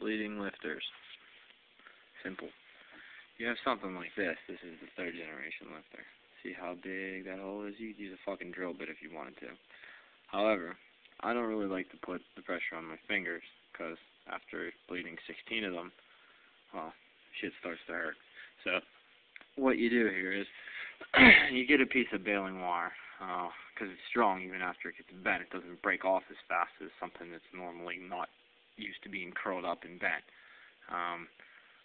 bleeding lifters. Simple. You have something like this. This is the 3rd generation lifter. See how big that hole is? You could use a fucking drill bit if you wanted to. However, I don't really like to put the pressure on my fingers, because after bleeding 16 of them, well, shit starts to hurt. So, what you do here is, you get a piece of baling wire, because it's strong even after it gets bent. It doesn't break off as fast as something that's normally not used to being curled up and bent.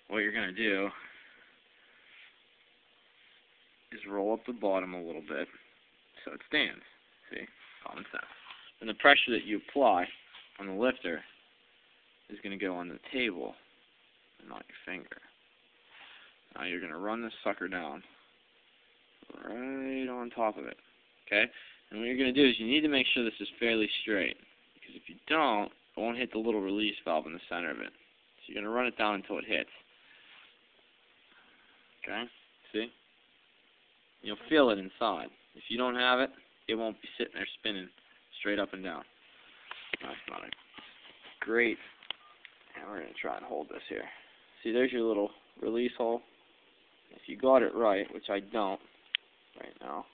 What you're going to do is roll up the bottom a little bit so it stands. See? Common sense. And the pressure that you apply on the lifter is going to go on the table and not your finger. Now you're going to run this sucker down right on top of it. Okay? And what you're going to do is you need to make sure this is fairly straight, because if you don't, it won't hit the little release valve in the center of it. So you're going to run it down until it hits. Okay? See? You'll feel it inside. If you don't have it, it won't be sitting there spinning straight up and down. That's not it. Great. And we're going to try and hold this here. See, there's your little release hole. If you got it right, which I don't right now,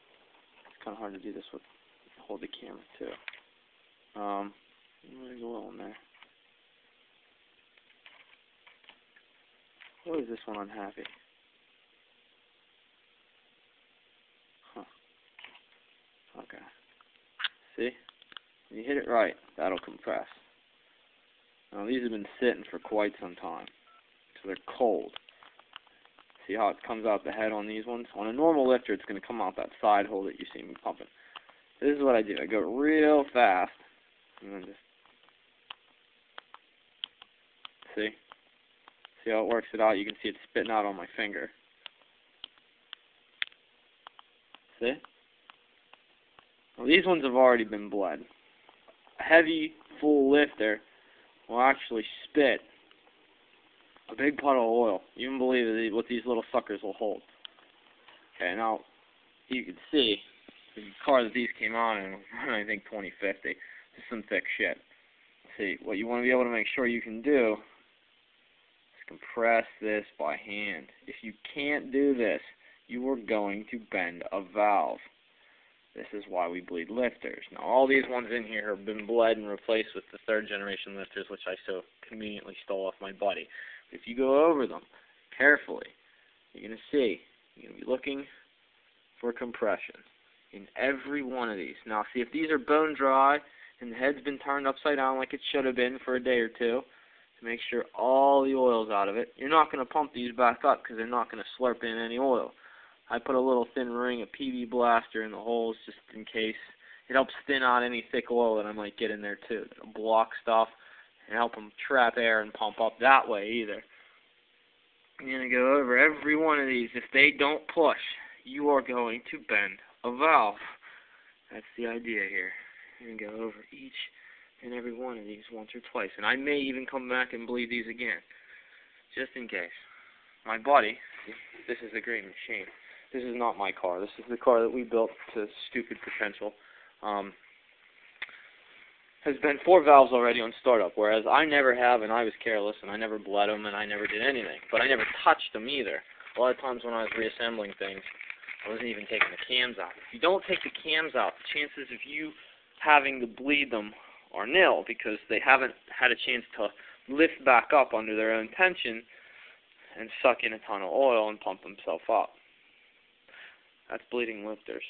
it's kind of hard to do this with hold the camera too. There's oil in there. What is this one unhappy? Huh. Okay. See? When you hit it right, that'll compress. Now these have been sitting for quite some time, so they're cold. See how it comes out the head on these ones? On a normal lifter, it's going to come out that side hole that you see me pumping. This is what I do. I go real fast, and then just see how it works it out. You can see it spitting out on my finger. See? Well, these ones have already been bled. A heavy, full lifter will actually spit a big puddle of oil. You wouldn't believe what these little suckers will hold. Okay, now, you can see, the car that these came on in, I think 2050, this is some thick shit. See, what you want to be able to make sure you can do is compress this by hand. If you can't do this, you are going to bend a valve. This is why we bleed lifters. Now, all these ones in here have been bled and replaced with the 3rd generation lifters, which I so conveniently stole off my buddy. If you go over them carefully, you're going to see, you're going to be looking for compression in every one of these. Now, see, if these are bone dry and the head's been turned upside down like it should have been for a day or two, to make sure all the oil's out of it, you're not going to pump these back up because they're not going to slurp in any oil. I put a little thin ring of PV blaster in the holes just in case. It helps thin out any thick oil that I might get in there too. It'll block stuff and help them trap air and pump up that way either. You're going to go over every one of these. If they don't push, you are going to bend a valve. That's the idea here. You're going to go over each and every one of these once or twice. And I may even come back and bleed these again, just in case. My buddy, this is a great machine. This is not my car. This is the car that we built to stupid potential. Has been 4 valves already on startup, whereas I never have, and I was careless, and I never bled them, and I never did anything. But I never touched them either. A lot of times when I was reassembling things, I wasn't even taking the cams out. If you don't take the cams out, the chances of you having to bleed them are nil, because they haven't had a chance to lift back up under their own tension and suck in a ton of oil and pump themselves up. That's bleeding lifters.